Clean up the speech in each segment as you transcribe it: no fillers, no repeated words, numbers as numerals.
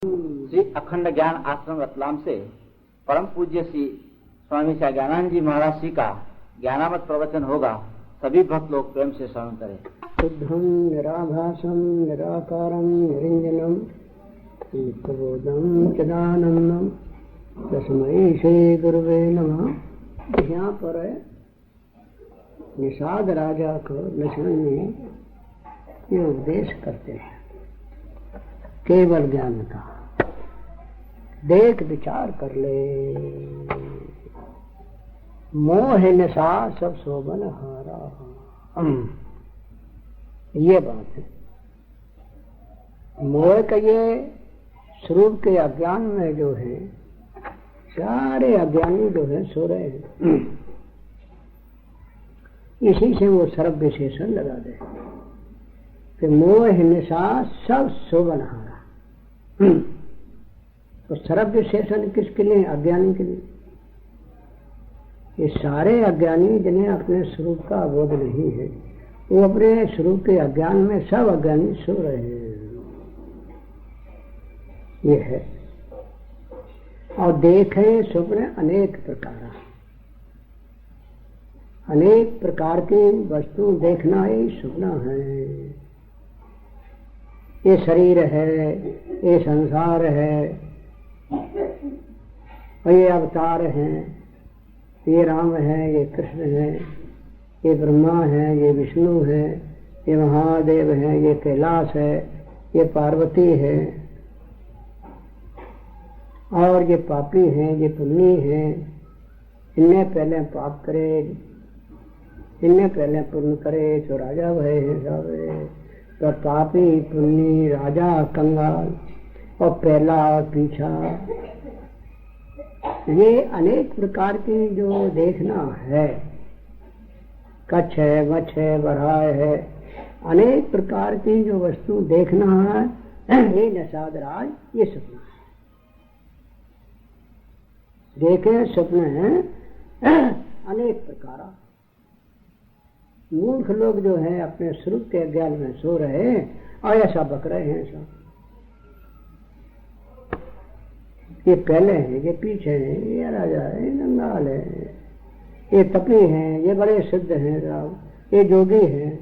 श्री अखंड ज्ञान आश्रम रतलाम से परम पूज्य श्री स्वामी ज्ञानानंद जी महाराज जी का ज्ञानामृत प्रवचन होगा। सभी भक्त लोग प्रेम से श्रवण करें। शुद्धं निराभासं निराकारं निरंजनं नित्यबोधं चिदानन्दं तस्मै श्री गुरुवे नमः। यहाँ पर निषाद राजा को लक्ष्मण ने ये उपदेश करते हैं केवल ज्ञान का। देख विचार कर ले, मोह नशा सब शोभन हारा। ये बात है। मोह का ये स्वरूप के अज्ञान में जो है सारे अज्ञानी जो है सो रहे हैं। इसी से वो सर्व विशेषण लगा दे कि मोह नशा सब शोभन हारा। तो सर्व विशेषण किसके लिए? अज्ञानी के लिए। ये सारे अज्ञानी जिन्हें अपने स्वरूप का बोध नहीं है वो अपने स्वरूप के अज्ञान में सब अज्ञानी सो रहे हैं। ये है। और देखे स्वप्न अनेक प्रकार, अनेक प्रकार की वस्तु देखना ही स्वप्न है। ये शरीर है, ये संसार है, और ये अवतार हैं, ये राम है, ये कृष्ण है, ये ब्रह्मा है, ये विष्णु है, ये महादेव है, ये कैलाश है, ये पार्वती है, और ये पापी हैं, ये पुण्य हैं। इनने पहले पाप करे, इनने पहले पुण्य करे तो राजा भय है सब। तो पापी पुण्य राजा कंगाल और पहला और पीछा, ये अनेक प्रकार की जो देखना है, कच्छ है, मच्छ है, बरहा है, अनेक प्रकार की जो वस्तु देखना है, ये निषाद राज ये सपना है। देखे स्वप्न है अनेक प्रकार। मूर्ख लोग जो है अपने स्वरूप के ज्ञान में सो रहे हैं और ऐसा बक रहे हैं सब। ये पहले हैं, ये पीछे हैं, ये राजा है, ये नंगाल है, ये तपी हैं, ये बड़े सिद्ध हैं साहब, ये जोगी हैं,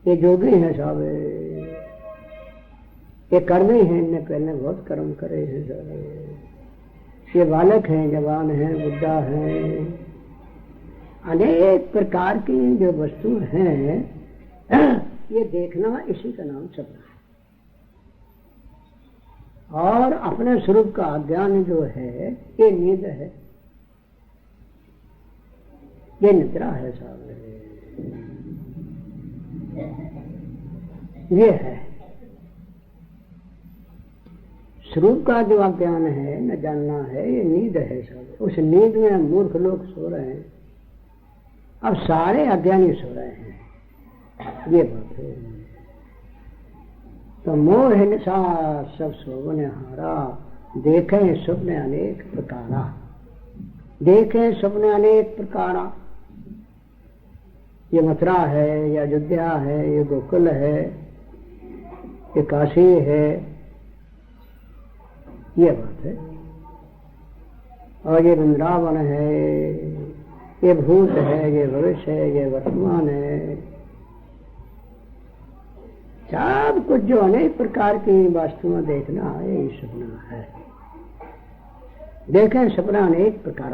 ये जोगी हैं साहब, ये कर्मी हैं, इनने पहले बहुत कर्म करे हैं साहब, ये बालक हैं, जवान हैं, बुढ़ा हैं। अनेक प्रकार की जो वस्तु हैं ये देखना इसी का नाम सपना है। और अपने स्वरूप का अज्ञान जो है ये नींद है, ये निद्रा है साहब, ये है। स्वरूप का जो अज्ञान है न जानना है, ये नींद है सब। उस नींद में मूर्ख लोग सो रहे हैं। अब सारे अज्ञानी सो रहे हैं। ये बात है। तो मोह नशा सब शोभन हारा, देखे स्वप्न अनेक प्रकारा। देखे स्वप्न अनेक प्रकारा। ये मथुरा है, ये अयोध्या है, ये गोकुल है, ये काशी है, ये बात है। और ये वृंदावन है, ये भूत है, ये भविष्य है, ये वर्तमान है। सब कुछ जो अनेक प्रकार की वस्तुएं देखना है यही सपना है। देखें सपना अनेक प्रकार।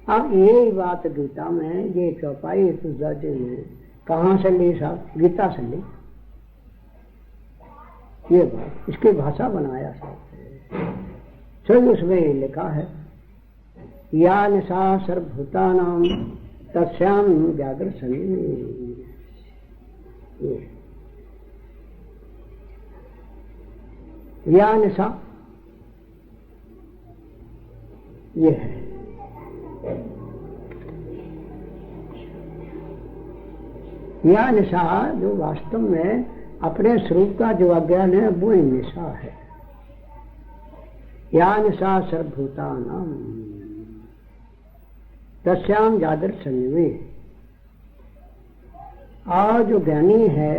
अब यही बात गीता में ये चौपाई तुलसी में कहाँ से ली साहब? गीता से ली। ये बात इसकी भाषा बनाया साहब, सही उसमें लिखा है या निशा सर्वभूतानां तस्यां जागृतसंगी। या निशा ये है। या निशा जो वास्तव में अपने स्वरूप का जो अज्ञान है वो ही निशा है। या निशा सर्वभूतानां तस्यां जागृतसंगी। और जो ज्ञानी है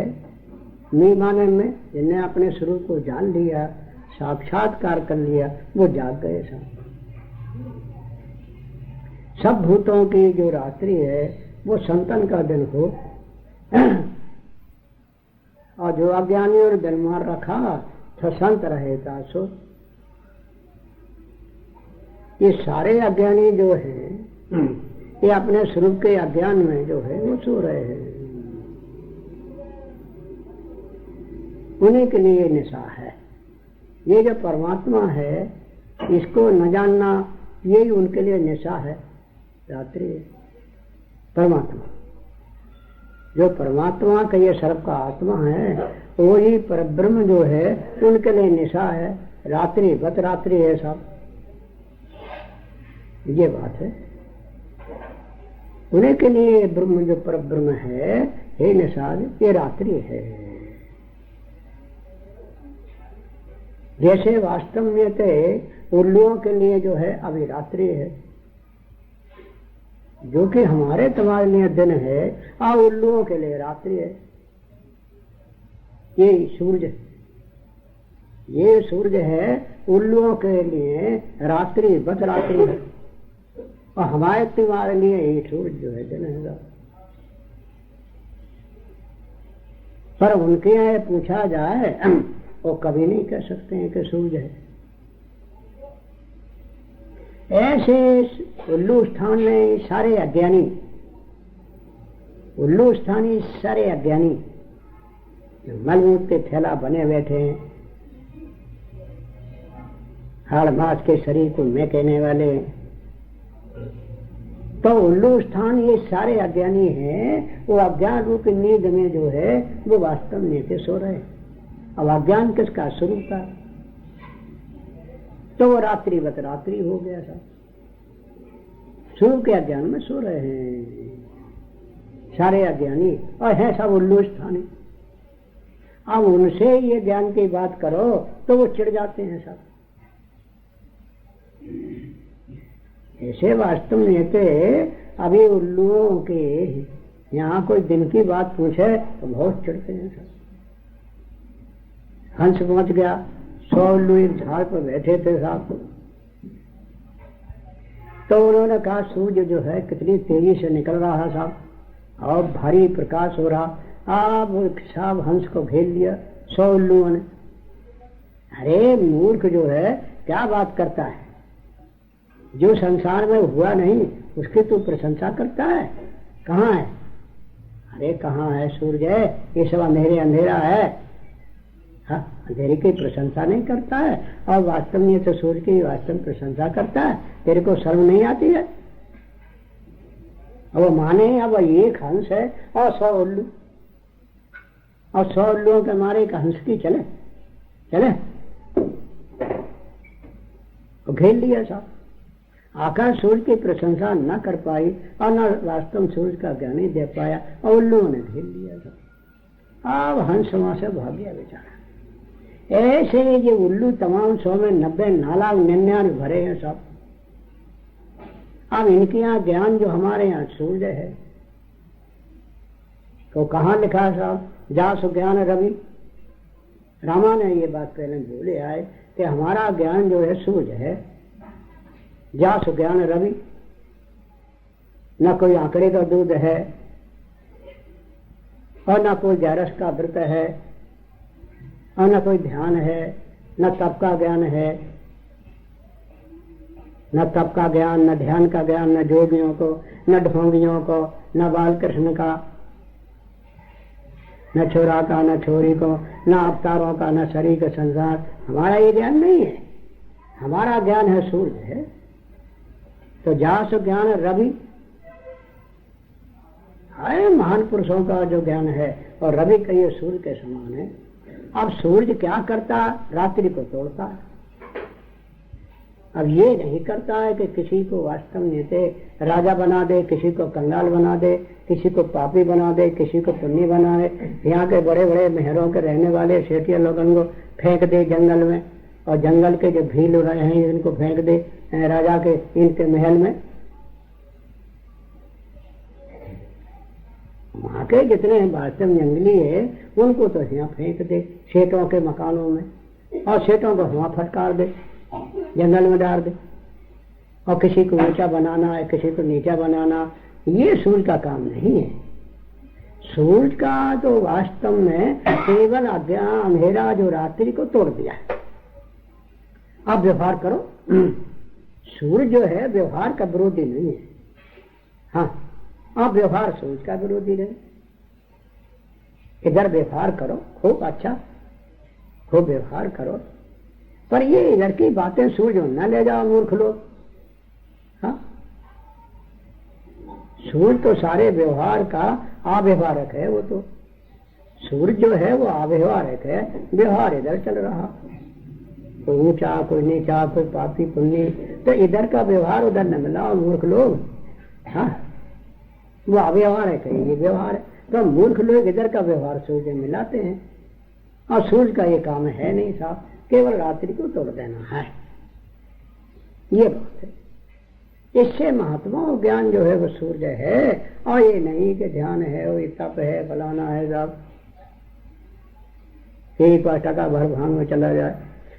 मी माने में जिन्हें अपने स्वरूप को जान लिया, साक्षात्कार कर लिया, वो जाग गए सब भूतों की जो रात्रि है वो संतन का दिन हो, और जो अज्ञानियों ने दिन मार रखा तो संत रहेगा सो। ये सारे अज्ञानी जो हैं ये अपने स्वरूप के अज्ञान में जो है वो सो रहे हैं, उन्हीं के लिए निशा है। ये जो परमात्मा है इसको न जानना यही उनके लिए निशा है, रात्रि। परमात्मा जो परमात्मा का ये सर्व का आत्मा है वही परब्रह्म जो है उनके लिए निशा है, रात्रि बत रात्रि है सब, ये बात है। उन्हीं के लिए ब्रह्म जो परब्रह्म है हे निषाद ये रात्रि है। जैसे वास्तव में तो उल्लुओं के लिए जो है अभी रात्रि है, जो कि हमारे तुम्हारे लिए दिन है और उल्लुओं के लिए रात्रि है। ये सूर्य है उल्लुओं के लिए रात्रि बस रात्रि है, और हमारे तुम्हारे लिए ये सूर्य जो है दिन है। पर उनके यहाँ पूछा जाए वो कभी नहीं कह सकते हैं कि सूर्य है। ऐसे उल्लू स्थान में सारे अज्ञानी, उल्लू स्थानी सारे अज्ञानी मलमूत्र के थैला बने बैठे हैं, हाड़ मास के शरीर को मैं कहने वाले, तो उल्लू स्थान ये सारे अज्ञानी हैं। वो अज्ञान रूप नींद में जो है वो वास्तव में के सो रहे। अब अज्ञान किसका? स्वरूप का, तो वो रात्रि बत रात्रि हो गया था, स्वरूप के अज्ञान में सो रहे हैं सारे अज्ञानी, और है सब उल्लू स्थानी। अब उनसे ये ज्ञान की बात करो तो वो चिढ़ जाते हैं सब। ऐसे वास्तव में थे अभी उल्लुओं के यहाँ कोई दिन की बात पूछे तो बहुत चिढ़ते हैं सब। हंस पहुंच गया, 100 उल्लू एक झाड़ पर बैठे थे साहब, तो उन्होंने कहा सूर्य जो है कितनी तेजी से निकल रहा साहब और भारी प्रकाश हो रहा। आप साहब हंस को घेर लिया 100 उल्लुओं ने। अरे मूर्ख जो है क्या बात करता है, जो संसार में हुआ नहीं उसकी तो प्रशंसा करता है, कहाँ है? अरे कहाँ है सूर्य, ये सब अंधेरे अंधेरा है। हाँ, अंधेरे की प्रशंसा नहीं करता है, और वास्तव में तो सूर्य की वास्तव में प्रशंसा करता है। तेरे को शर्म नहीं आती है? अब वो माने अब एक हंस है और 100 उल्लू, और 100 उल्लुओं के मारे एक हंस की चले घेर लिया साहब। आकाश सूर्य की प्रशंसा न कर पाई और न वास्तव में सूर्य का ज्ञान ही दे पाया, और उल्लुओं ने घेर लिया था। अब हंस वहां से भाग गया बेचारा। ऐसे ये उल्लू तमाम 100 में 90 नालाग 99 भरे हैं सब। अब इनके यहाँ ज्ञान जो हमारे यहाँ सूर्य है, तो कहाँ लिखा साहब जासु ज्ञान रवि। रामा ने ये बात पहले बोले आए कि हमारा ज्ञान जो है सूर्य है, जासु ज्ञान रवि। न कोई आंकड़े का दूध है और न कोई ग्यारस का व्रत है, और न कोई ध्यान है, न तप का ज्ञान है, न तप का ज्ञान, न ध्यान का ज्ञान, न जोगियों को, न ढोंगियों को, न बाल कृष्ण का, न छोरा का, न छोरी को, न अवतारों का, न शरीर का संसार। हमारा ये ज्ञान नहीं है, हमारा ज्ञान है सूर्य है। तो जास ज्ञान रवि है, महान पुरुषों का जो ज्ञान है, और रवि का ये सूर्य के समान है। अब सूर्य क्या करता है? रात्रि को तोड़ता है। अब ये नहीं करता है कि किसी को वास्तव में से राजा बना दे, किसी को कंगाल बना दे, किसी को पापी बना दे, किसी को पुण्य बना दे। यहाँ के बड़े बड़े महलों के रहने वाले सेठिया लोगों को फेंक दे जंगल में, और जंगल के जो भील रहे हैं इनको फेंक दे राजा के इनके महल में। वहां के जितने वास्तव जंगली है उनको तो यहाँ फेंक दे सेठों के मकानों में, और सेठों को वहां फटकार दे, जंगल में डाल दे, और किसी को ऊंचा बनाना है, किसी को नीचा बनाना, ये सूर्य का काम नहीं है। सूर्य का तो वास्तव में केवल अज्ञान अंधेरा जो रात्रि को तोड़ दिया है। आप व्यवहार करो, सूर्य जो है व्यवहार का विरोधी नहीं है। हाँ, आप व्यवहार सूर्य का विरोधी नहीं। इधर व्यवहार करो खूब अच्छा, खूब व्यवहार करो, पर ये इधर की बातें सूर्य न ले जाओ मूर्ख लोग। हाँ, सूर्य तो सारे व्यवहार का अव्यवहारक है। वो तो सूर्य जो है वो अव्यवहारक है, व्यवहार इधर चल रहा, कोई ऊंचा कोई नीचा, कोई पापी पुण्य, तो इधर का व्यवहार उधर न मिलाओ मूर्ख लोग। हाँ, वो अव्यवहारक है, ये व्यवहार है, तो मूर्ख लोग इधर का व्यवहार सूर्य में मिलाते हैं, और सूर्य का ये काम है नहीं साहब, केवल रात्रि को तोड़ देना है, ये बात है। इससे महात्मा ज्ञान जो है वो सूर्य है, और ये नहीं कि ध्यान है, वो तप है, फलाना है साहब, 1% भर भांग में चला जाए।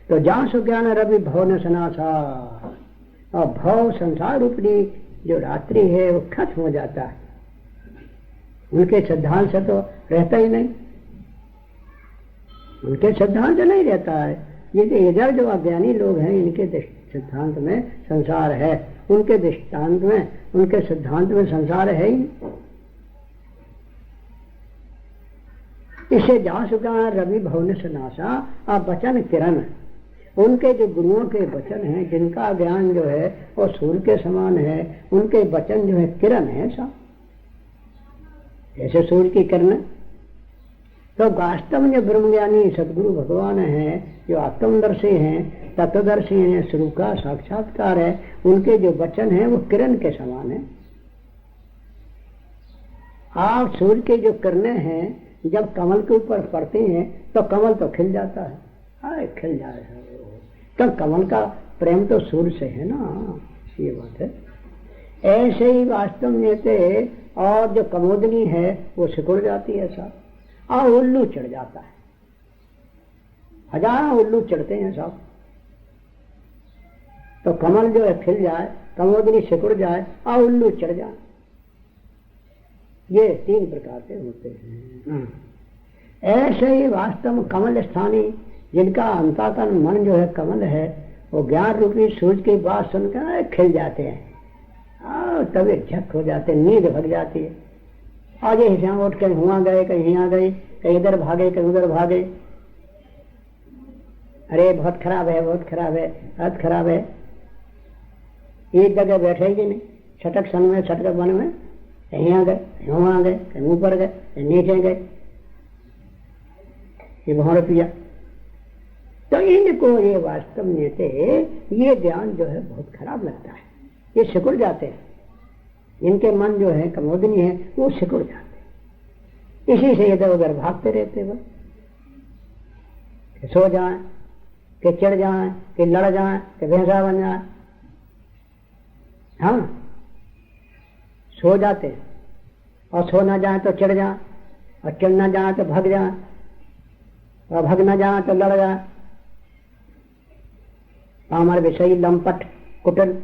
तो जहाँ सो ज्ञान रवि भव न सनासा, और भव संसार रूपी जो रात्रि है वो खत्म हो जाता है, उनके सिद्धांत से तो रहता ही नहीं, उनके सिद्धांत नहीं रहता है। ये इधर जो अज्ञानी लोग हैं इनके सिद्धांत में संसार है, उनके दृष्टांत में, उनके सिद्धांत में संसार है ही। इसे जा सुका रवि भवन से नाशा, आप वचन किरण, उनके जो गुरुओं के वचन हैं, जिनका ज्ञान जो है वो सूर्य के समान है, उनके वचन जो है किरण है सा, जैसे सूर्य की किरण। तो वास्तव में जो ब्रह्मज्ञानी सदगुरु भगवान है, जो आत्मदर्शी हैं, तत्वदर्शी हैं, स्वरूप का साक्षात्कार है, उनके जो वचन हैं वो किरण के समान है। आप सूर्य के जो किरणें हैं जब कमल के ऊपर पड़ती हैं तो कमल तो खिल जाता है, हाय खिल जाए, तो कमल का प्रेम तो सूर्य से है ना, ये बात है। ऐसे ही वास्तव में थे, और जो कमोदनी है वो सिकुड़ जाती है साहब, और उल्लू चढ़ जाता है, हजारों उल्लू चढ़ते हैं साहब। तो कमल जो है खिल जाए, कमोदनी सिकुड़ जाए, और उल्लू चढ़ जाए, ये 3 प्रकार के होते हैं। ऐसे ही वास्तव में कमल स्थानी, जिनका अंतःकरण मन जो है कमल है, वो ज्ञान रूपी सूर्य की बात सुनकर खिल जाते हैं, और तभी झक हो जाते, नींद भग जाती है। आज ये हिसाब उठ कर हुआ गए, कहीं यहाँ गए, कहीं इधर भागे, कहीं उधर भागे, अरे बहुत खराब है, बहुत खराब है, बहुत खराब है। एक जगह बैठेगी नहीं, छटक सन में, छटक वन में, कहीं आ गए, कहीं वहां गए, कहीं ऊपर गए, कहीं नीचे गए, ये बहुत पिया। तो इनको ये वास्तव में थे, ये ध्यान जो है बहुत खराब लगता है, ये सिकुड़ जाते हैं, इनके मन जो है कमोदनी है वो सिकुड़ जाते, इसी से इधर उधर भागते रहते, बस सो जाए, कि चढ़ जाए, कि लड़ जाए, कि भैंसा बन जाए। हाँ, सो जाते हैं, और सो ना जाए तो चढ़ जाए, और चढ़ ना जाए तो भाग जाए, और भाग ना जाए तो लड़ जाए। हमारे विषयी लंपट कुटल,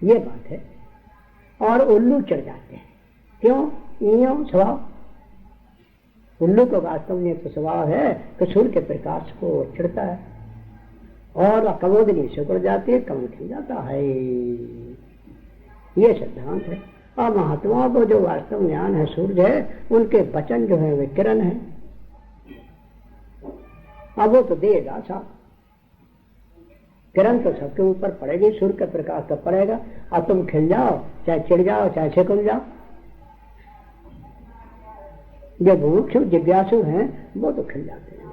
ये बात है। और उल्लू चढ़ जाते हैं, क्यों? यूं स्वभाव, उल्लू को वास्तव में तो स्वभाव है कि सूर्य के प्रकाश को चिढ़ता है, और कमोदनी सिकुड़ जाती है, कमल खिल जाता है, ये सिद्धांत है। और महात्माओं को जो वास्तव ज्ञान है सूर्य है, उनके वचन जो है वे किरण है, अब वो तो देगा साहब, किरण तो सबके ऊपर पड़ेगी, सूर्य का प्रकाश तो पड़ेगा, और तुम खिल जाओ, चाहे चिढ़ जाओ, चाहे सिकुड़ जाओ। जो मुमुक्षु जिज्ञासु हैं वो तो खिल जाते हैं,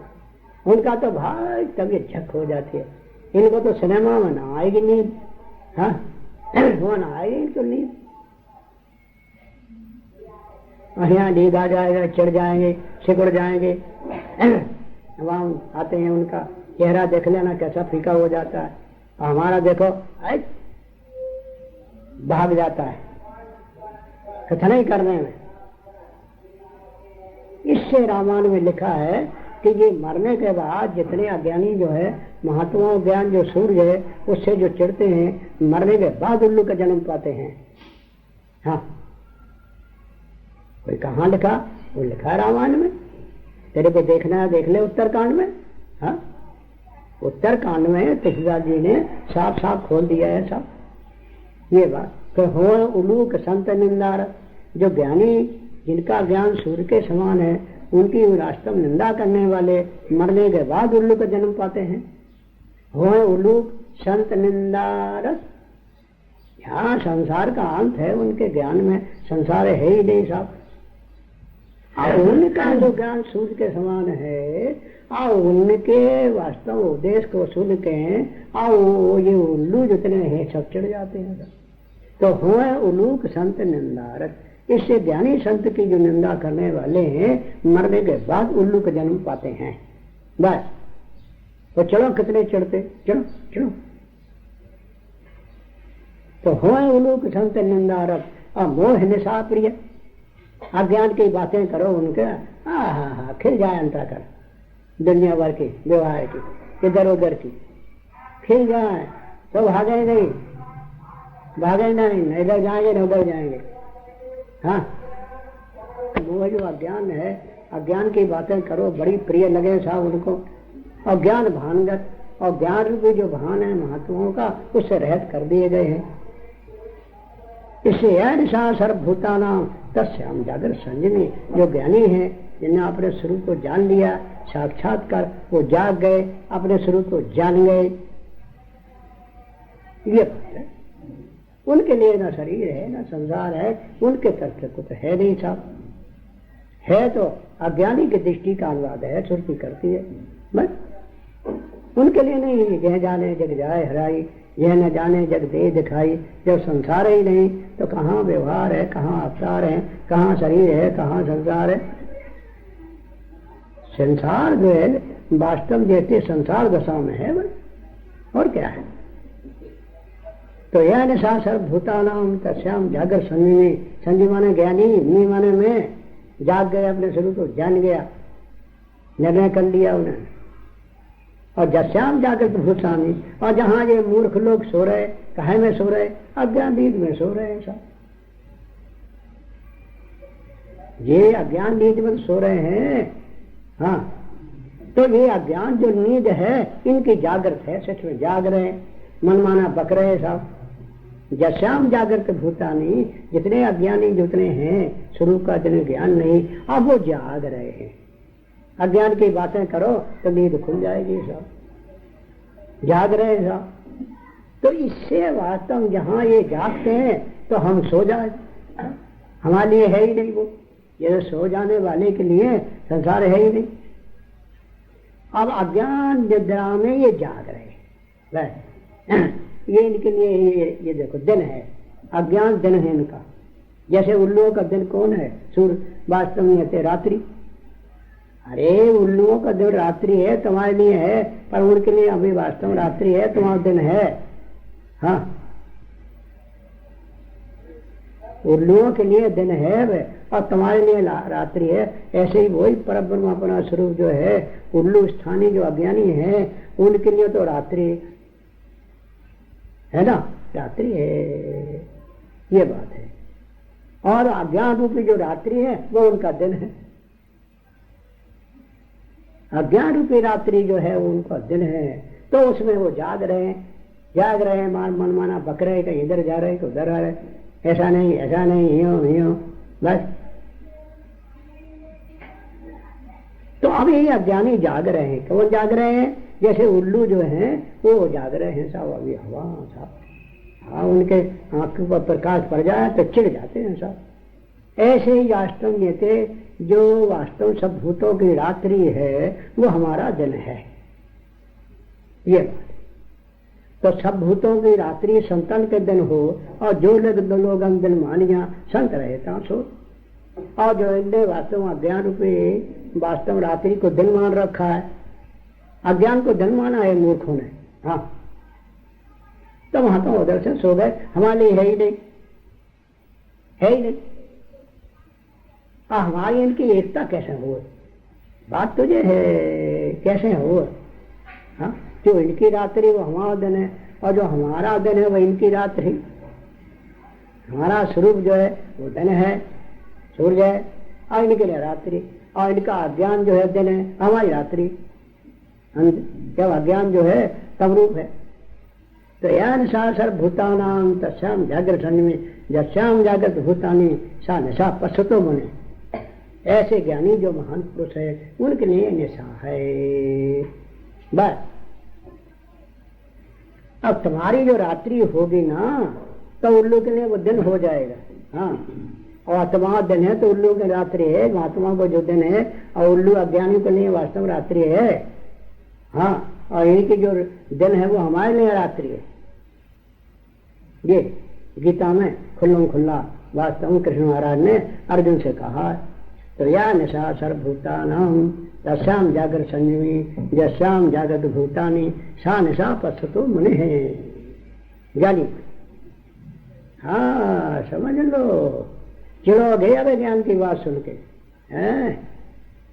उनका तो भाई तबीयत झक हो जाती है, इनको तो सिनेमा में ना आएगी नींद, हाँ वो ना आएगी इनको नींद, यहाँ नींद आ जाएगा, चिढ़ जाएंगे, सिकुड़ जाएंगे। वहां आते हैं, उनका चेहरा देख लेना कैसा फीका हो जाता है, हमारा देखो भाग जाता है, कथन करने में। इससे रामायण में लिखा है कि ये मरने के बाद जितने अज्ञानी जो है, महात्मा ज्ञान जो सूर्य है उससे जो चिढ़ते हैं, मरने के बाद उल्लू का जन्म पाते हैं। हाँ, कोई कहाँ लिखा? वो लिखा है रामायण में। तेरे को देखना है देख ले उत्तरकांड में। हाँ, उत्तरकांड में तुलसीदास जी ने साफ साफ खोल दिया है सब ये बात। तो हो उलूक संत निंदार, जो ज्ञानी जिनका ज्ञान सूर्य के समान है, उनकी वास्तव निंदा करने वाले मरने के बाद उल्लू का जन्म पाते हैं। हो उलूक संत निंदारस, यहाँ संसार का अंत है उनके ज्ञान में, संसार है ही नहीं साहब। और उनका जो ज्ञान सूर्य के समान है, और उनके वास्तव उपदेश को सुन के और ये उल्लू जितने हैं सब चढ़ जाते हैं। तो हो उलूक संत निंदारस, इससे ज्ञानी संत की जो निंदा करने वाले हैं मरने के बाद उल्लू का जन्म पाते हैं। बस तो चलो कितने चढ़ते, चलो चलो। तो हो उलूक संत निंदारस और मोह निशा प्रिय, अज्ञान की बातें करो उनके, हाँ खिल जाए अंतर कर दुनिया भर की व्यवहार की इधर उधर की खिल जाए तो भागे नहीं, भागे नहीं, इधर जाएंगे न उधर जाएंगे। हाँ, वो जो अज्ञान है, अज्ञान की बातें करो बड़ी प्रिय लगे साहब उनको। और ज्ञान भानगत, और ज्ञान रूपी जो भान है महात्माओं का, उससे रहित कर दिए गए हैं। इससे ऐसा सर्वभूताना तस्याम जागर संजनी, जो ज्ञानी है जिन्हें अपने स्वरूप को जान लिया साक्षात्कार, वो जाग गए, अपने स्वरूप को जान गए। ये बात है। उनके लिए ना शरीर है ना संसार है, उनके तथ्य कुछ है नहीं साहब। है तो अज्ञानी की दृष्टि का अनुवाद है, श्रुति करती है बस। उनके लिए नहीं। यह जाने जग जाए हराई, यह न जाने जग दे दिखाई। जब संसार ही नहीं तो कहाँ व्यवहार है, कहाँ अवतार है, कहाँ शरीर है, कहाँ संसार है। संसार जो है वास्तव जैसे संसार दशा में है बस, और क्या है। तो यह निशा सर्वभूतानाम तस्याम जागर संजीवी, संजीवी माने ज्ञानी, नी माने में जाग गए, अपने स्वरूप को जान गया, निर्णय कर लिया उन्हें। और जस्याम जागृत भूतानी, और जहां ये मूर्ख लोग सो रहे, काहे में सो रहे, अज्ञान नींद में सो रहे हैं सब। ये अज्ञान नींद में सो रहे हैं। हाँ, तो ये अज्ञान जो नींद है इनकी जागृत है, सच में जाग रहे हैं, मनमाना बक रहे सब। जस्याम जागृत भूतानी, जितने अज्ञानी जितने हैं स्वरूप का जिन्हें ज्ञान नहीं, अब वो जाग रहे हैं। अज्ञान की बातें करो तो नींद खुल जाएगी सब, जाग रहे सब। तो इससे वास्तव जहां ये जागते हैं तो हम सो जाए, हमारे लिए है ही नहीं वो। ये सो जाने वाले के लिए संसार है ही नहीं। अब अज्ञान निद्रा में ये जाग रहे हैं, ये इनके लिए ये देखो दिन है, अज्ञान दिन है इनका। जैसे उल्लुओं का दिन कौन है, सूर्य, वास्तव में है रात्रि। अरे उल्लुओं का दिन रात्रि है, तुम्हारे लिए है, पर उनके लिए अभी वास्तव रात्रि है, तुम्हारा दिन है। हाँ, उल्लुओं के लिए दिन है और तुम्हारे लिए रात्रि है। ऐसे ही वही परब्रह्म अपना स्वरूप जो है, उल्लू स्थानीय जो अज्ञानी है उनके लिए तो रात्रि है ना, रात्रि है, ये बात है। और अज्ञान रूपी जो रात्रि है वो उनका दिन है। अज्ञान रूपी रात्रि जो है वो उनका दिन है, तो उसमें वो जाग रहे हैं, मन माना बक रहे, कहीं इधर जा रहे, कहीं उधर आ रहे, ऐसा नहीं, यूं बस। तो अब ये अज्ञानी जाग रहे हैं। कौन जाग रहे हैं? जैसे उल्लू जो हैं वो जाग रहे हैं साहब, अभी हवा साहब, हाँ, उनके आंखों पर प्रकाश पड़ जाए तो चिढ़ जाते हैं साहब। ऐसे ही वास्तव में थे, जो वास्तव सब भूतों की रात्रि है वो हमारा दिन है, ये बात। तो सब भूतों की रात्रि संतन के दिन हो, और जो लोग दिन मानिया संत रहता सो। और जो इनने वास्तव अज्ञान रूपी वास्तव रात्रि को दिन मान रखा है, अज्ञान को दिन माना है मूर्खों ने। हाँ, तो वहां तो उधर से सो गए, हमारे लिए है ही नहीं, है ही नहीं। हमारी इनकी एकता कैसे हो, बात तुझे है कैसे हो। हाँ, जो इनकी रात्रि वो हमारा दिन है, और जो हमारा दिन है वो इनकी रात्रि। हमारा स्वरूप जो है वो दिन है, सूर्य है, और इनके लिए रात्रि, और इनका अज्ञान जो है दिन है, हमारी रात्रि। जब अज्ञान जो है तब रूप है। तो यान सा सर्वभूतानां तस्याम जागृत में जस्याम जागृत भूतानी सा नशा पश्चतो मुने। ऐसे ज्ञानी जो महान पुरुष है उनके लिए निशा है। बस अब तुम्हारी जो रात्रि होगी ना तो उल्लू के लिए वो दिन हो जाएगा। हाँ, और आत्मा दिन है तो उल्लू की रात्रि है, महात्मा को जो दिन है, और उल्लू अज्ञानी के लिए वास्तव रात्रि है। हाँ, और इनकी जो दिन है वो हमारे लिए रात्रि है। ये गीता में खुल्लम खुल्ला वास्तव में कृष्ण महाराज ने अर्जुन से कहा। तो या निशा सर्वभूतानां तस्याम जागृत संयमी जस्याम जागृत भूतानि सा निशा पश्चतो मुने है। ज्ञानी, हाँ समझ लो, चिड़ोगे अब ज्ञान की बात सुन के, हैं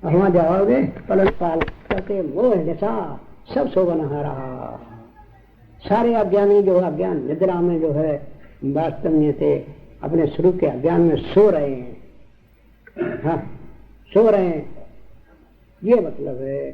वहां जाओगे पलट पाल करके मोह निशा सब सोवनहारा रहा। सारे अज्ञानी जो अज्ञान निद्रा में जो है वास्तव में से अपने स्वरूप के अज्ञान में सो रहे हैं। हाँ, सो रहे हैं, ये मतलब है।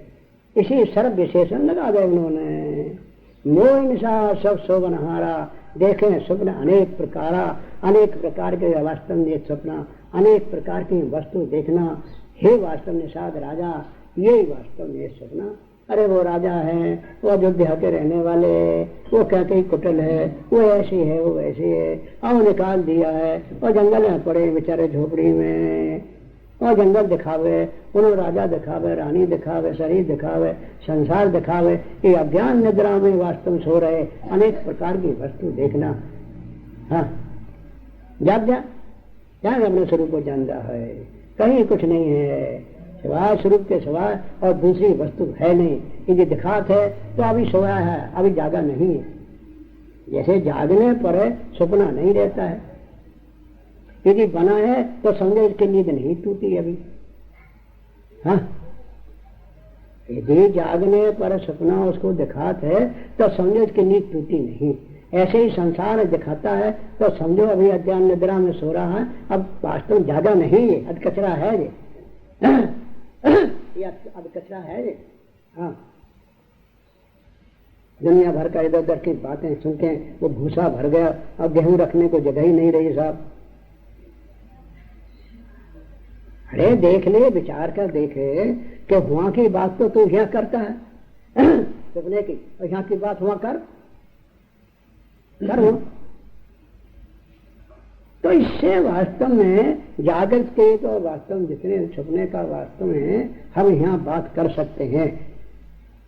इसी सर्व विशेषण लगा दे उन्होंने। मोह निशा सब सोवनहारा। देखें स्वप्न अनेक प्रकार के वास्तव में स्वप्न, अनेक प्रकार की वस्तु देखना। हे वास्तव निषाद राजा, यही वास्तव में स्वप्न। अरे वो राजा है, वो अयोध्या के रहने वाले, वो क्या कहीं कुटिल है, वो ऐसी है, वो वैसी है, और निकाल दिया है, और जंगल में पड़े बेचारे झोपड़ी में, और जंगल दिखावे, उन्होंने राजा दिखावे, रानी दिखावे, शरीर दिखावे, संसार दिखावे। ये अज्ञान निद्रा में वास्तव सो रहे, अनेक प्रकार की वस्तु देखना। हाँ, जाग जा, अपने स्वरूप को जानता है, कहीं कुछ नहीं है सिवाय स्वरूप के सिवाय, और दूसरी वस्तु है नहीं। यदि दिखात है तो अभी सोया है, अभी जागा नहीं है। जैसे जागने पर सपना नहीं रहता है, यदि बना है तो समझो इसकी नींद नहीं टूटी अभी। हाँ, यदि जागने पर सपना उसको दिखात है तो समझो इसकी नींद टूटी नहीं। ऐसे ही संसार दिखाता है तो समझो अभी अज्ञान निद्रा में सो रहा है, अब वास्तव जागा नहीं है, अब कचरा है ये अब कचरा है ये। हाँ, दुनिया भर का इधर उधर की बातें सुन के वो भूसा भर गया, अब गेहूं रखने को जगह ही नहीं रही साहब। अरे देख ले, विचार कर देखे कि वहां की बात तो तू यहाँ करता है सपने की, और यहाँ की बात वहां कर तो इससे वास्तव में जागृत के तो वास्तव में जितने सपने का वास्तव में हम यहाँ बात कर सकते हैं।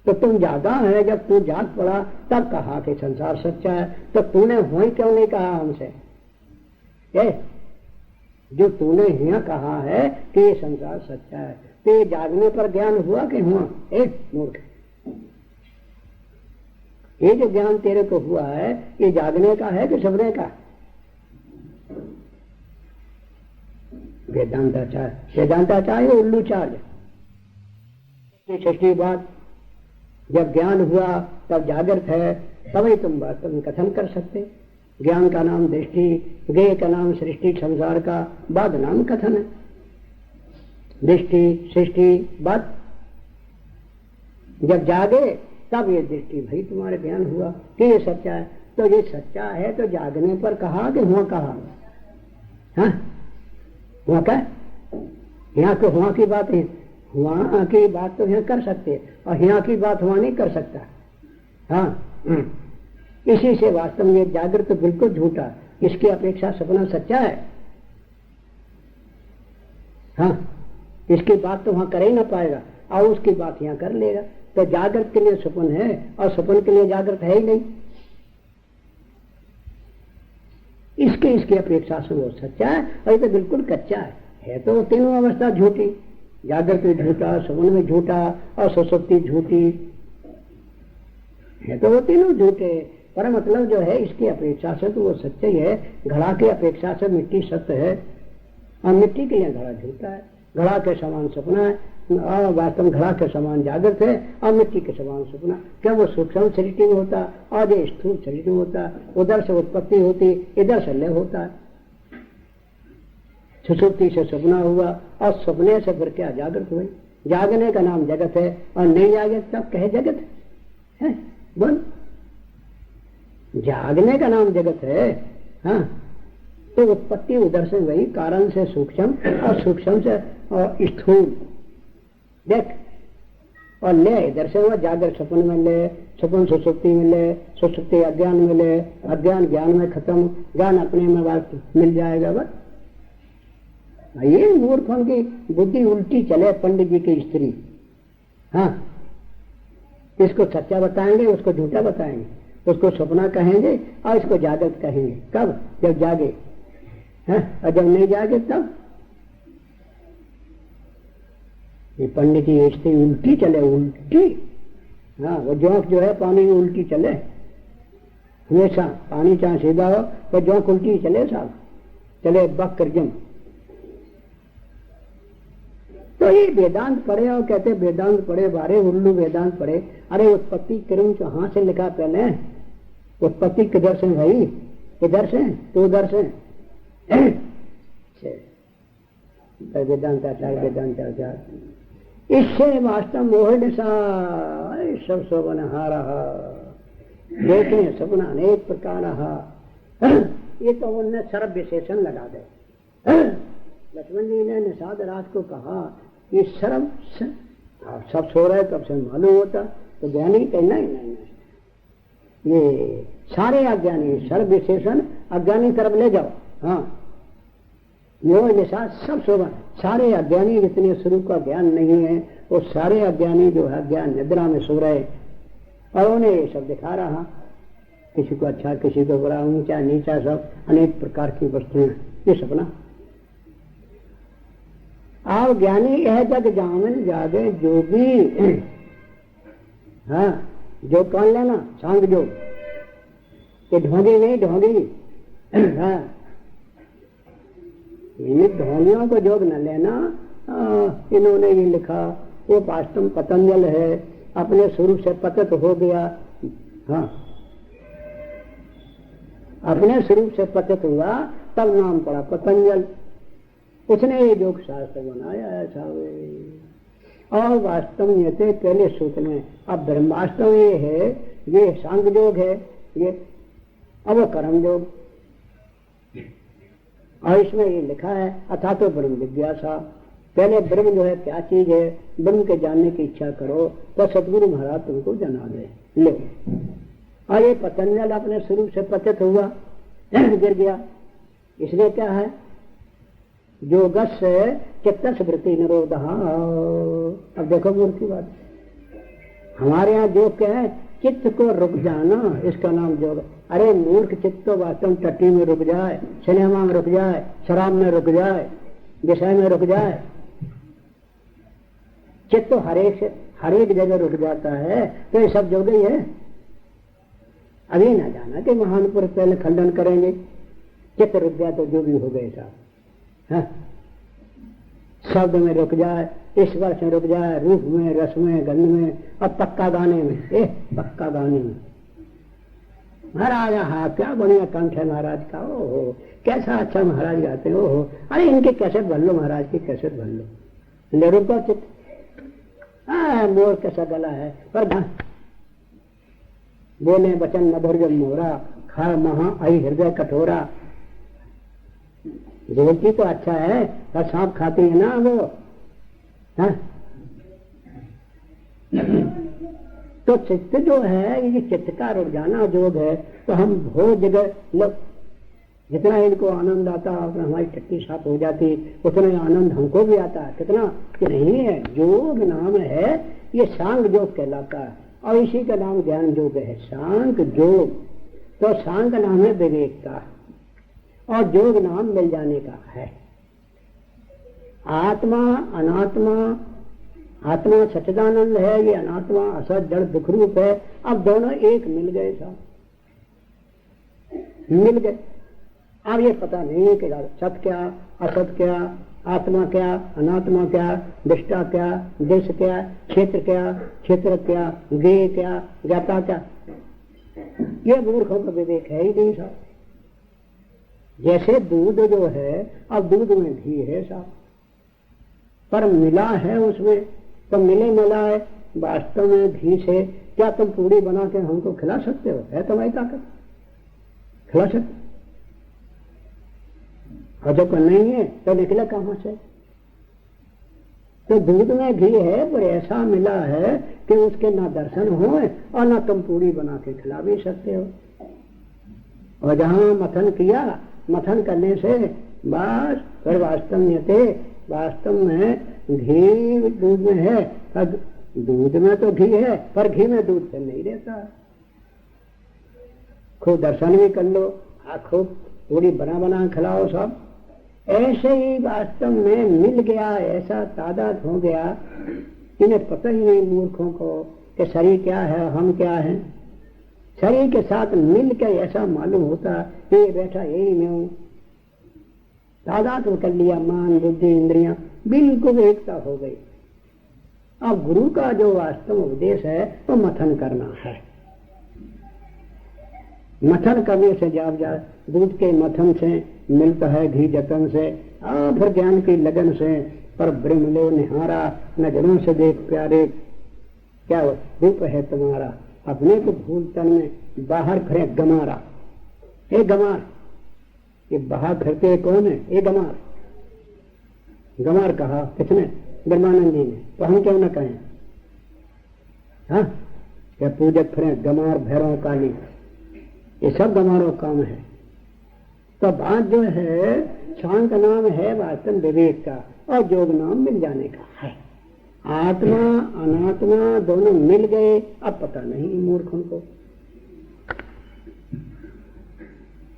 तो तुम जागा है, जब तू जाग पड़ा तब कहा कि संसार सच्चा है, तो तूने वही क्यों नहीं कहा हमसे? जो तूने यहाँ कहा है कि ये संसार सच्चा है, तो ये जागने पर ज्ञान हुआ कि हुआ? मूर्ख, ये जो ज्ञान तेरे को हुआ है ये जागने का है कि सपने का? वेदांताचार्य उल्लूचार्य छठी बात, जब ज्ञान हुआ तब जागृत है, तभी तुम वास्तव में कथन कर सकते। ज्ञान का नाम दृष्टि, ज्ञेय का नाम सृष्टि संसार का, बाद नाम कथन है। दृष्टि सृष्टि बाद, जब जागे तब ये दृष्टि भाई तुम्हारे ज्ञान हुआ कि ये सच्चा है। तो ये सच्चा है तो जागने पर कहा कि हुआ कहा? हाँ, हुआ क्या? यहाँ को हुआ की बात है, हुआ की बात तो यहाँ कर सकते, और यहाँ की बात हुआ नहीं कर सकता। हाँ, इसी से वास्तव में जागृत तो बिल्कुल झूठा, इसकी अपेक्षा सपना सच्चा है। हाँ, इसकी बात तो वहां कर ही ना पाएगा, और उसकी बात यहाँ कर लेगा। तो जागृत के लिए सपन है और सपन के लिए जागृत है ही नहीं। इसकी अपेक्षा से वो सच्चा है, और ये तो बिल्कुल कच्चा है तो तीनों अवस्था झूठी, जागृत में झूठा, सपन में झूठा, और सुसुप्ति झूठी है, तो वो तीनों झूठे। पर मतलब जो है इसकी अपेक्षा से तो वो सच्चा ही है। घड़ा की अपेक्षा से मिट्टी सत्य है, और मिट्टी के लिए घड़ा झूठा है, घड़ा के समान सपना है और वास्तव में घड़ा के समान जागृत है और मिट्टी के समान सपना। क्या वो सूक्ष्म शरीर में होता और ये स्थूल शरीर में होता, उधर से उत्पत्ति होती इधर से लय होता है। सुसुप्ति से सपना हुआ और सपने से फिर क्या जागृत हुई। जागने का नाम जगत है और नहीं जागे तब कहे जगत है। बोल, जागने का नाम जगत है। हाँ, तो उत्पत्ति उधर से वही, कारण से सूक्ष्म और सूक्ष्म से और स्थूल देख, और ले इधर से हुआ। जागृत सपन में ले, सपन सुसुप्ति में ले, सुसुप्ति अज्ञान में ले, अज्ञान ज्ञान में खत्म, ज्ञान अपने में बात मिल जाएगा। बस ये मूर्खों की बुद्धि उल्टी चले। पंडित जी की स्त्री, हाँ, इसको सच्चा बताएंगे, उसको झूठा बताएंगे, उसको सपना कहेंगे और इसको जागृत कहेंगे। कब? जब जागे, है, और जब नहीं जागे तब। ये पंडित जी स्त्री उल्टी चले, उल्टी। हाँ, वो जोंक जो है पानी में उल्टी चले हमेशा। पानी चाहे सीधा हो वो जोंक उल्टी चले, साहब चले बकर जम। तो ये वेदांत पढ़े और कहते वेदांत पढ़े, बारे उल्लू वेदांत पढ़े। अरे उत्पत्ति क्रम कहाँ से लिखा पहले? उत्पत्ति किधर से भाई? इधर से तो उधर से। वेदांताचार्य वेदांताचार्य इससे वास्तव मोहन सा सब शोभन हारा देखे सपना अनेक प्रकार। ये तो उनने सर्व विशेषण लगा दे। लक्ष्मण जी ने निषाद राज को कहा ये सर्व सब सो रहे तब से मालूम होता, तो ज्ञानी कहना ही नहीं। ये सारे अज्ञानी सर्व विशेषण अज्ञानी तरफ ले जाओ। हाँ, यो निषाद सब शोभा। सारे अज्ञानी जितने स्वरूप का ज्ञान नहीं है वो सारे अज्ञानी जो है ज्ञान निद्रा में सो रहे और उन्हें ये सब दिखा रहा। किसी को अच्छा, किसी को बुरा, ऊंचा नीचा, सब अनेक प्रकार की वस्तुएं। ये सपना। आप ज्ञानी यह जग जामन जागे जोगी। हाँ, जो कौन लेना? सांग जो, ये ढोंगी नहीं, ढोंगी। हाँ, इन ढोंगियों को जोग न लेना। इन्होंने ये लिखा, वो वास्तव पतंजल है, अपने स्वरूप से पतित हो गया। हाँ, अपने स्वरूप से पतित हुआ तब नाम पड़ा पतंजल। उसने ये योग शास्त्र बनाया ऐसा। और वास्तव में थे पहले सूत्र में। अब ब्रह्मास्त्र ये है, ये सांग योग है, ये अब वो कर्म योग। और इसमें ये लिखा है अथा तो ब्रह्म जिज्ञासा। पहले ब्रह्म जो है क्या चीज है, ब्रह्म के जानने की इच्छा करो तो सदगुरु महाराज तुमको जना दे। लो, और ये पतंजल अपने स्वरूप से पतित हुआ, गिर गया। इसलिए क्या है? योगस चित्त वृत्ति निरोधा। अब देखो मूर्ख की बात। हमारे यहाँ योग क्या है? चित्त को रुक जाना, इसका नाम योग। अरे मूर्ख, चित्त तो वास्तव में टट्टी में रुक जाए, सिनेमा में रुक जाए, शराब में रुक जाए, विषय में रुक जाए। चित्त तो हर एक जगह रुक जाता है, तो ये सब योग ही है। अभी ना जाना कि महान पुरुष पहले खंडन करेंगे। चित्त रुक जाए तो जो भी हो गए साहब। शब्द में रुक जाए, स्पर्श में रुक जाए, रूप में, रस में, गंध में, और पक्का गाने में। पक्का गाने में महाराज, हाँ क्या बढ़िया कंठ है महाराज का। ओहो, कैसा अच्छा महाराज गाते हैं। ओहो, अरे इनके कैसेट भर लो, महाराज की कैसेट भर लो। ले रुको चित्त। मोर कैसा गला है, पर बोले वचन मधुर जब मोरा, खा महा आई हृदय कठोरा। बोलती तो अच्छा है पर सांप खाती है ना वो। हाँ? तो चित्त जो है, ये चित्त का रुक जाना योग है। तो हम बहुत जगह जितना इनको आनंद आता है, हमारी टट्टी साफ हो जाती, उतना आनंद हमको भी आता है। कितना कि नहीं है। योग नाम है, ये सांग योग कहलाता है और इसी का नाम ज्ञान योग है, सांग योग। तो सांग नाम है विवेक का और योग नाम मिल जाने का है। आत्मा अनात्मा, आत्मा सच्चिदानंद है, ये अनात्मा असत जड़ दुख रूप है। अब दोनों एक मिल गए साहब, मिल गए। अब ये पता नहीं कि सत क्या असत क्या, आत्मा क्या, अनात्मा क्या, दृष्टा क्या, देश क्या, क्षेत्र क्या, क्षेत्र क्या, ज्ञेय क्या, ज्ञाता क्या, ये मूर्खों का विवेक है ही नहीं साहब। जैसे दूध जो है, अब दूध में घी है साहब, पर मिला है उसमें, तो मिले मिला है, वास्तव में घी से क्या तुम पूड़ी बना के हमको खिला सकते हो? है तुम्हारी ताकत? खिला सकते? और जब नहीं है तो निकला कहां से? तो दूध में घी है, पर ऐसा मिला है कि उसके ना दर्शन हो और ना तुम पूड़ी बना के खिला भी सकते हो। और जहां मथन किया, मथन करने से बस फिर वास्तव में थे, वास्तव में घी दूध में है, पर दूध में तो घी है, पर घी में दूध से नहीं रहता। खूब दर्शन भी कर लो, खूब पूरी बना खिलाओ सब। ऐसे ही वास्तव में मिल गया, ऐसा तादाद हो गया, इन्हें पता ही नहीं मूर्खों को कि शरीर क्या है, हम क्या हैं। शरीर के साथ मिल के ऐसा मालूम होता कि ये बैठा यही मैं हूं। तादाद कर लिया, मान बुद्धि इंद्रियां बिल्कुल एकता हो गई। अब गुरु का जो वास्तव उपदेश है वो मथन करना है। मथन करने से जब जा दूध के मथन से मिलता है घी जतन से, फिर ज्ञान की लगन से, पर ब्रह्म लो निहारा, नजरों से देख प्यारे, क्या रूप है तुम्हारा, अपने को भूल तन में बाहर फिरे गमारा। ये गमार, ये बाहर फिरते कौन है? ये गमार। गमार कहा किसने? ब्रह्मानंद जी ने। तो हम क्यों न कहें? हाँ, क्या पूजक फिरे गमार, भैरव, काली, ये सब गमारों काम है। तो बात जो है, शांत नाम है वास्तव विवेक का, और योग नाम मिल जाने का है। आत्मा अनात्मा दोनों मिल गए, अब पता नहीं मूर्खों को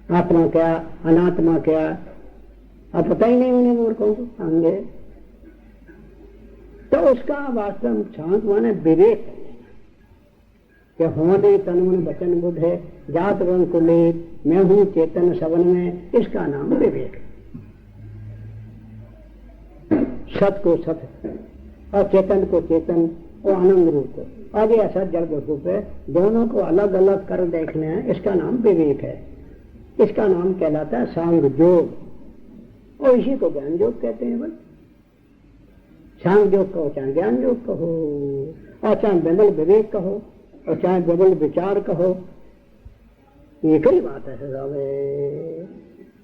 आत्मा क्या अनात्मा क्या, अब पता ही नहीं उन्हें मूर्खों को आएंगे। तो उसका वास्तव शांत माने विवेक कि होने तन मन वचन बुद्ध है, जात वर्ण कुलेत, मैं हूं चेतन सबन में, इसका नाम विवेक है। सत को सत और चेतन को चेतन और आनंद रूप और ये असत जड़ रूप है, दोनों को अलग अलग कर देखना है, इसका नाम विवेक है। इसका नाम कहलाता है सांग योग, और इसी को ज्ञान योग कहते हैं। बस सांग योग कहो, चाहे ज्ञान योग कहो, और चाहे विमल विवेक कहो, और चाहे विमल विचार कहो, एक ही बात है साहब।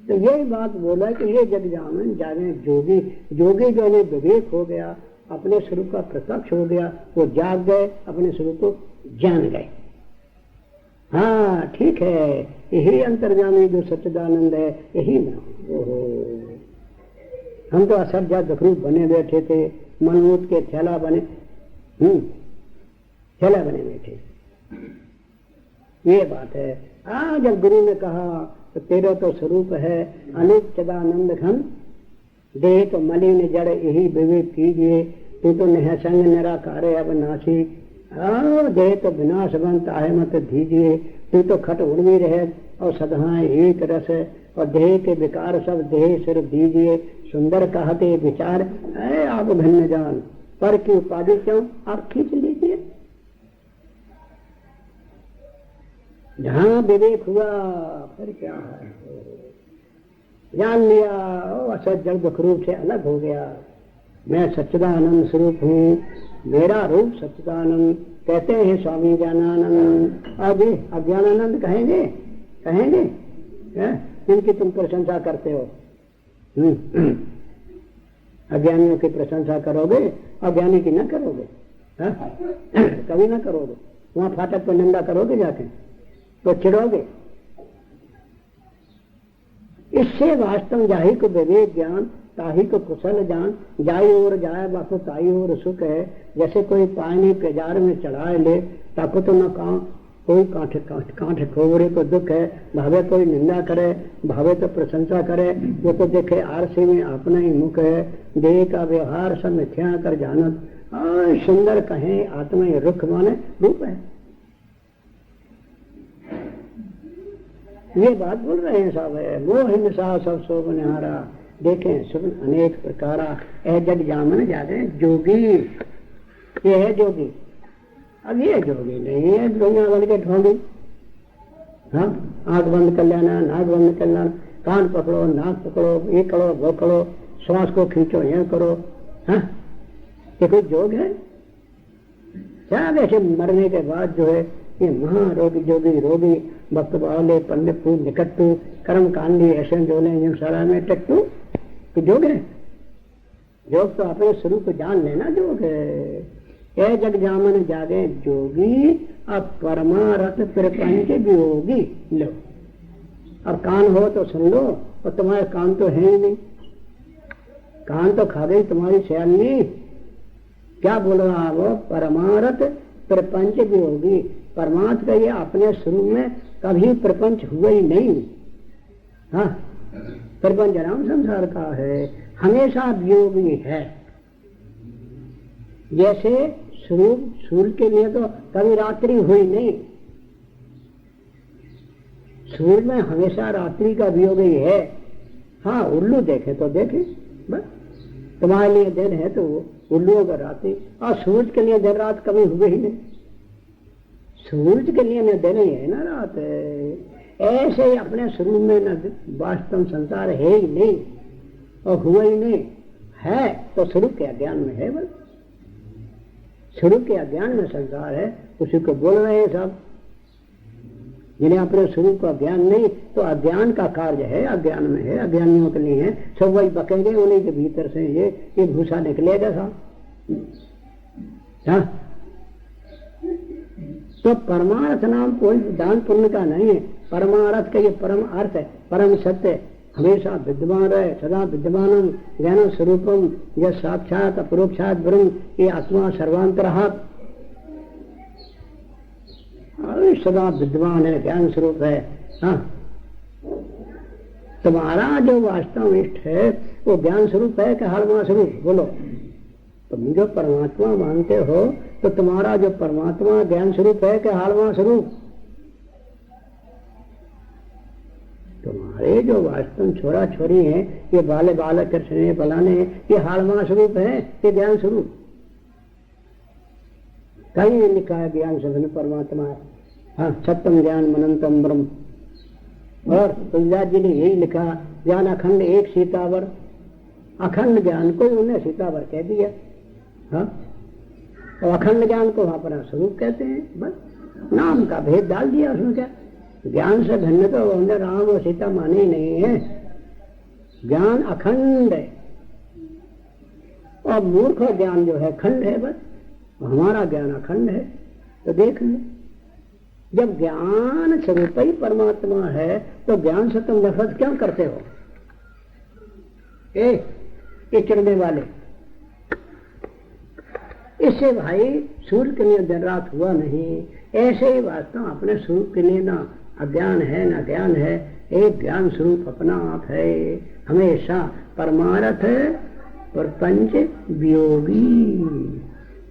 तो यही बात बोला कि ये जग जामन जाने जोगी, जोगी जो ने विवेक हो गया, अपने स्वरूप का प्रत्यक्ष हो गया, वो जाग गए, अपने स्वरूप को जान गए। हाँ ठीक है, यही अंतर्यामी जो सच्चिदानंद है, यही नाम। हम तो असज्जा दुखरूप बने बैठे थे, मनमूत के थैला बने, थैला बने बैठे। ये बात है। जब गुरु ने कहा तो तेरा तो स्वरूप है अनित सदानंद घन, देह तो मलिन जड़ यही विवेक कीजिए, तू तो निःसंग निराकार अविनाशी, देह तो विनाशवंत आहे मत दीजिए, तू तो खट उड़वी रहे और सदा एक रस, और देह के विकार सब देह सिर दीजिए, सुंदर कहते विचार आप भिन्न जान, पर की उपाधि क्यों आप खींच लीजिए। जहां विवेक हुआ फिर क्या है, जान लिया, असत जड़ दुख रूप से अलग हो गया। मैं सच्चिदानंद स्वरूप हूँ, मेरा रूप सच्चिदानंद, कहते हैं स्वामी ज्ञानानंद। अभी अज्ञानानंद कहेंगे, कहेंगे इनकी तुम प्रशंसा करते हो। अज्ञानियों की प्रशंसा करोगे, अज्ञानी की न करोगे, कभी ना करोगे। वहां फाटक पर निंदा करोगे जाके तो चिढ़ोगे। इससे वास्तव जाहि को विवेक ज्ञान, ताही को कुशल जान, जाई और जाए बापू ताई और सुख है। जैसे कोई पानी पेजार में चढ़ाए ले, ताको तो न कोई कांठ खोबरे को दुख है, भावे कोई निंदा करे, भावे तो प्रशंसा करे, वो तो देखे आरसी में अपना ही मुख है। देह का व्यवहार सब मिथ्या कर जानत, सुंदर कहें आत्मा ही रुख माने रूप है। ये बात बोल रहे हैं साहब, मोह हिंसा सब शोभ निहारा, देखें सुन अनेक प्रकार ए जग जामन जाते जोगी, ये है जोगी। अब ये जोगी नहीं है दुनिया बन के ढोंगी। हाँ, आंख बंद कर लेना, नाक बंद कर लेना, कान पकड़ो, नाक पकड़ो, ये करो वो करो, श्वास को खींचो ये करो। हाँ, ये कोई जोग है? क्या ऐसे मरने के बाद जो है ये महारोगी जोगी रोगी भक्त बावले पंडित निकट्टू कर्म कांडी ऐसे जोले सारा में टट्टू तो जोग है? योग तो अपने स्वरूप को जान लेना जोग है। ये जग जामन जागे जोगी अब परमारथ प्रपंच वियोगी। लो अब कान हो तो सुन लो, और तुम्हारे कान तो है ही नहीं, कान तो खा गई तुम्हारी सयानी। क्या बोल रहा वो? परमारथ प्रपंच वियोगी। परमार्थ का ये अपने स्वरूप में कभी प्रपंच हुआ ही नहीं। हाँ, प्रपंच राम संसार का है, हमेशा वियोगी है। जैसे स्वरूप सूर्य के लिए तो कभी रात्रि हुई नहीं, सूर्य में हमेशा रात्रि का वियोग ही है। हाँ, उल्लू देखे तो देखे, बस तुम्हारे लिए दिन है तो उल्लुओं का रात्रि, और सूरज के लिए दिन रात कभी हुए ही नहीं। सूरज के लिए न दिन ही है ना रात है। ऐसे ही अपने स्वरूप में न वास्तव संसार है ही नहीं और हुआ ही नहीं है, तो स्वरूप के अज्ञान में है। बस स्वरूप के अज्ञान में संसार है, उसी को बोल रहे हैं सब। जिन्हें अपने स्वरूप का ज्ञान नहीं, तो अज्ञान का कार्य है, अज्ञान में है, अज्ञानियों के लिए है। सब वही बकेंगे, उन्हीं के भीतर से ये भूसा निकलेगा साहब। हाँ, तो परमार्थ नाम कोई दान पुण्य का नहीं है। परमार्थ का ये परम अर्थ है, परम सत्य हमेशा विद्यमान रहे, सदा विद्यमानम ज्ञान स्वरूपम यह साक्षात अपरोक्षात ब्रह्म, ये आत्मा सर्वांतरः सदा विद्यमान है, ज्ञान स्वरूप है। हाँ, तुम्हारा जो वास्तव इष्ट है वो ज्ञान स्वरूप है कि हालमा स्वरूप? बोलो। तुम जो परमात्मा मानते हो तो तुम्हारा जो परमात्मा ज्ञान स्वरूप है कि हालमा स्वरूप? तुम्हारे जो वास्तव छोरा छोरी है, ये बाले बालक कृष्ण फलाने, ये हालमा स्वरूप है कि ज्ञान स्वरूप? कहीं लिखा है ज्ञान स्वरूप परमात्मा है। हाँ, सत्यम ज्ञान मनंतम ब्रह्म। और तुलसीदास जी ने यही लिखा, ज्ञान अखंड एक सीतावर। अखंड ज्ञान को उन्हें सीतावर कह दिया। हाँ, तो अखंड ज्ञान को वहां पर स्वरूप कहते हैं। बस नाम का भेद डाल दिया उसमें। क्या ज्ञान से भिन्न तो उन्हें राम और सीता माने ही नहीं है। ज्ञान अखंड है और मूर्ख ज्ञान जो है खंड है। बस हमारा ज्ञान अखंड है। तो देख लो, जब ज्ञान स्वरूप ही परमात्मा है तो ज्ञान से तुम नफरत क्यों करते हो? ये चिढ़ने वाले, इससे भाई सूर्य के लिए दिन रात हुआ नहीं। ऐसे ही वास्तव अपने स्वरूप के लिए ना अज्ञान है ना ज्ञान है, एक ज्ञान स्वरूप अपना आप है, हमेशा परमार्थ प्रपंच वियोगी।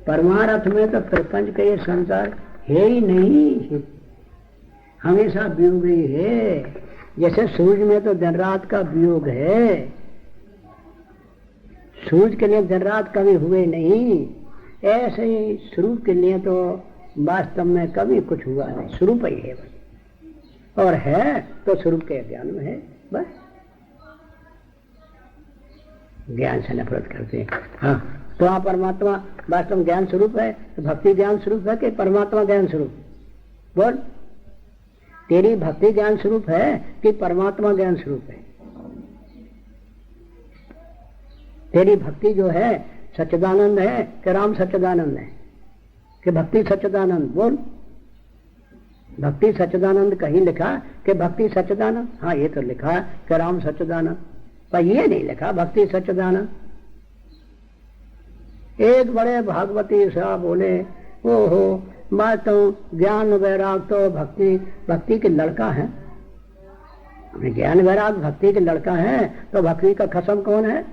परमार्थ में तो प्रपंच का ये संसार है ही नहीं, हमेशा वियोग ही है। जैसे सूर्य में तो दिन रात का वियोग है, सूर्य के लिए दिन रात कभी हुए नहीं, ऐसे ही स्वरूप के लिए तो वास्तव में कभी कुछ हुआ नहीं, स्वरूप ही है। और है तो स्वरूप के ज्ञान में है। बस ज्ञान से नफरत करते हैं। हाँ, तो आप परमात्मा वास्तव ज्ञान स्वरूप है, तो भक्ति ज्ञान स्वरूप है कि परमात्मा ज्ञान स्वरूप? बोल, तेरी भक्ति ज्ञान स्वरूप है कि परमात्मा ज्ञान स्वरूप है? तेरी भक्ति जो है सच्चिदानंद है कि राम सच्चिदानंद है कि भक्ति सच्चिदानंद? बोल, भक्ति सच्चिदानंद कहीं लिखा कि भक्ति सच्चिदानंद? हाँ, ये तो लिखा कि राम सच्चिदानंद, पर ये नहीं लिखा भक्ति सच्चिदानंद। एक बड़े भागवती साहब बोले, ओहो मैं तो ज्ञान वैराग तो भक्ति के लड़का है। ज्ञान वैराग भक्ति के लड़का है तो भक्ति का खसम कौन है?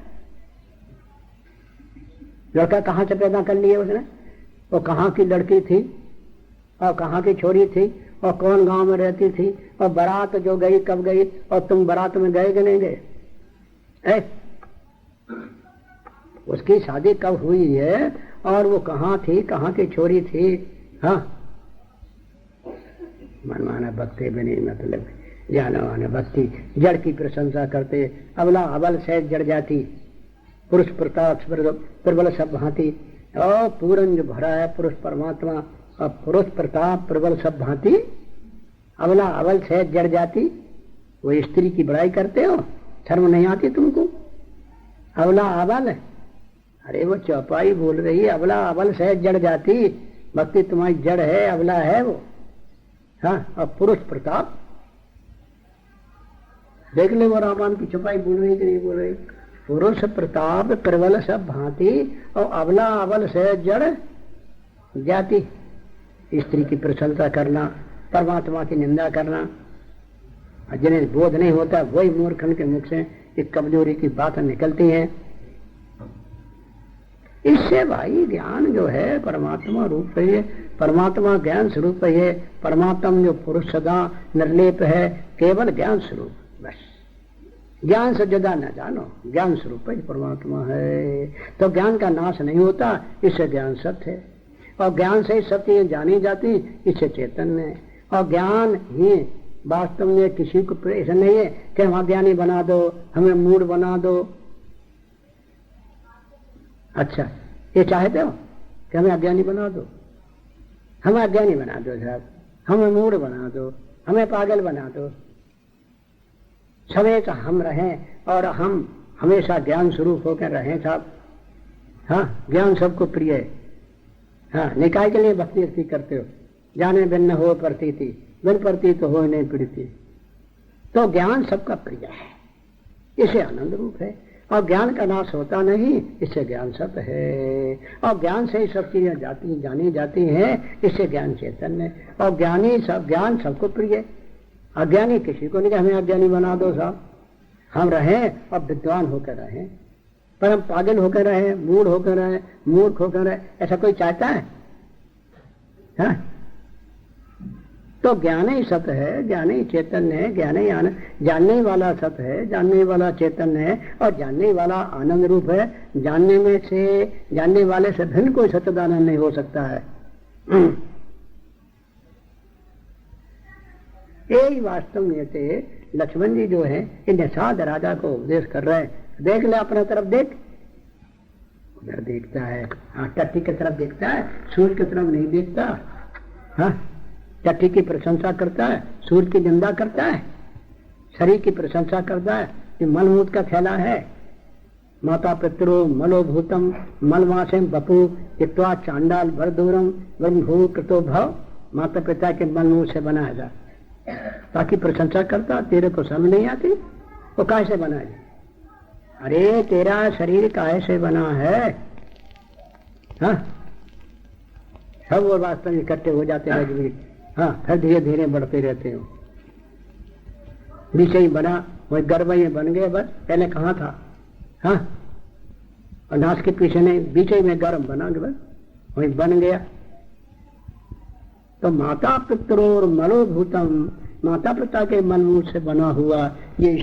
लड़का कहाँ से पैदा कर लिया उसने? वो कहाँ की लड़की थी और कहाँ की छोरी थी और कौन गांव में रहती थी और बारात जो गई कब गई और तुम बारात में गए कि नहीं गए? उसकी शादी कब हुई है और वो कहाँ थी, कहाँ की छोरी थी। हाँ, मनमाना भक्ति भी नहीं, मतलब जाना माना भक्ति, जड़ की प्रशंसा करते, अबला अबल से जड़ जाती, पुरुष प्रताप प्रबल सब भांति, और पूरन जो भरा है पुरुष परमात्मा, और पुरुष प्रताप प्रबल सब भांति, अबला अबल से जड़ जाती। वो स्त्री की बड़ाई करते हो, शर्म नहीं आती तुमको? अबला अबल, अरे वो चौपाई बोल रही है, अबला अबल से जड़ जाती, भक्ति तुम्हारी जड़ है, अबला है वो। हाँ, और पुरुष प्रताप, देख ले वो रामायण की चौपाई बोल रही कि नहीं बोल रही? पुरुष प्रताप प्रबल सब भांति, और अबला अबल से जड़ जाति। स्त्री की प्रशंसा करना, परमात्मा की निंदा करना, जिन्हें बोध नहीं होता वही मूर्खन के मुख से एक कमजोरी की बात निकलती है। इससे भाई ज्ञान जो है परमात्मा रूप है, परमात्मा ज्ञान स्वरूप है, परमात्मा जो पुरुष सदा निर्लेप है, केवल ज्ञान स्वरूप, बस ज्ञान से जुदा न जानो, ज्ञान स्वरूप ही परमात्मा है। तो ज्ञान का नाश नहीं होता, इससे ज्ञान सत्य है, और ज्ञान से ही सब चीजें जानी जाती, इससे चैतन्य है। और ज्ञान ही वास्तव में किसी को ऐसा नहीं है कि हम अज्ञानी बना दो, हमें मूड बना दो। अच्छा, ये चाहते हो कि हमें अज्ञानी बना दो? हमें अज्ञानी बना दो साहब, हमें मूड बना दो, हमें पागल बना दो, सब एक हम रहें और हम हमेशा ज्ञान स्वरूप होकर रहें साहब। हाँ, ज्ञान सबको प्रिय है। हाँ, निकाय के लिए भक्ति करते हो, जाने बिन हो प्रतीति, बिन प्रतीत हो नहीं पीड़िती। तो ज्ञान सबका प्रिय है, इसे आनंद रूप है, और ज्ञान का नाश होता नहीं, इससे ज्ञान सत्य है। और ज्ञान से ही सब चीजें जानी जाती हैं, इससे ज्ञान चैतन्य है। और ज्ञान सबको प्रिय है। अज्ञानी किसी को नहीं, हमें अज्ञानी बना दो साहब, हम रहें और विद्वान होकर रहें, पर हम पागल होकर रहे, मूड होकर रहे, मूर्ख होकर रहे, ऐसा कोई चाहता है? हाँ? तो ज्ञान ही सत्य है, ज्ञान ही चैतन्य है, ज्ञान ही आनंद, जानने वाला सत्य है, जानने वाला चैतन्य है, और जानने वाला आनंद रूप है। जानने वाले से भिन्न कोई सच्चिदानंद नहीं हो सकता है। यही वास्तव में थे लक्ष्मण जी जो है, इन निषाद राजा को उपदेश कर रहे हैं। देख ले अपना तरफ, देख, उधर देखता है, हाँ, टट्टी की तरफ देखता है, सूर्य की तरफ नहीं देखता। हाँ, टट्टी की प्रशंसा करता है, सूर्य की निंदा करता है, शरीर की प्रशंसा करता है, ये मलमूत्र का फैला है। माता पितरो मलोभूतम मलवासम बपू इत्वा चांडाल वरदूरम ब्रह्मभू कृतो भव, माता पिता के मलमूत्र से बनाया जा, ताकि प्रशंसा करता। तेरे को समझ नहीं आती वो कैसे बना है? अरे तेरा शरीर कैसे बना है? हाँ, सब वो वास्तव में इकट्ठे हो जाते हैं। हाँ, फिर धीरे धीरे बढ़ते रहते हो। बीच ही बना, वही गर्भ में बन गए, बस पहले कहाँ था? हाँ, और नाश के पीछे नहीं, बीच ही में गर्भ बना, बस वही बन गया। तो माता पितरोर मलोभूतम, माता पिता के मलमूत्र से बना हुआ ये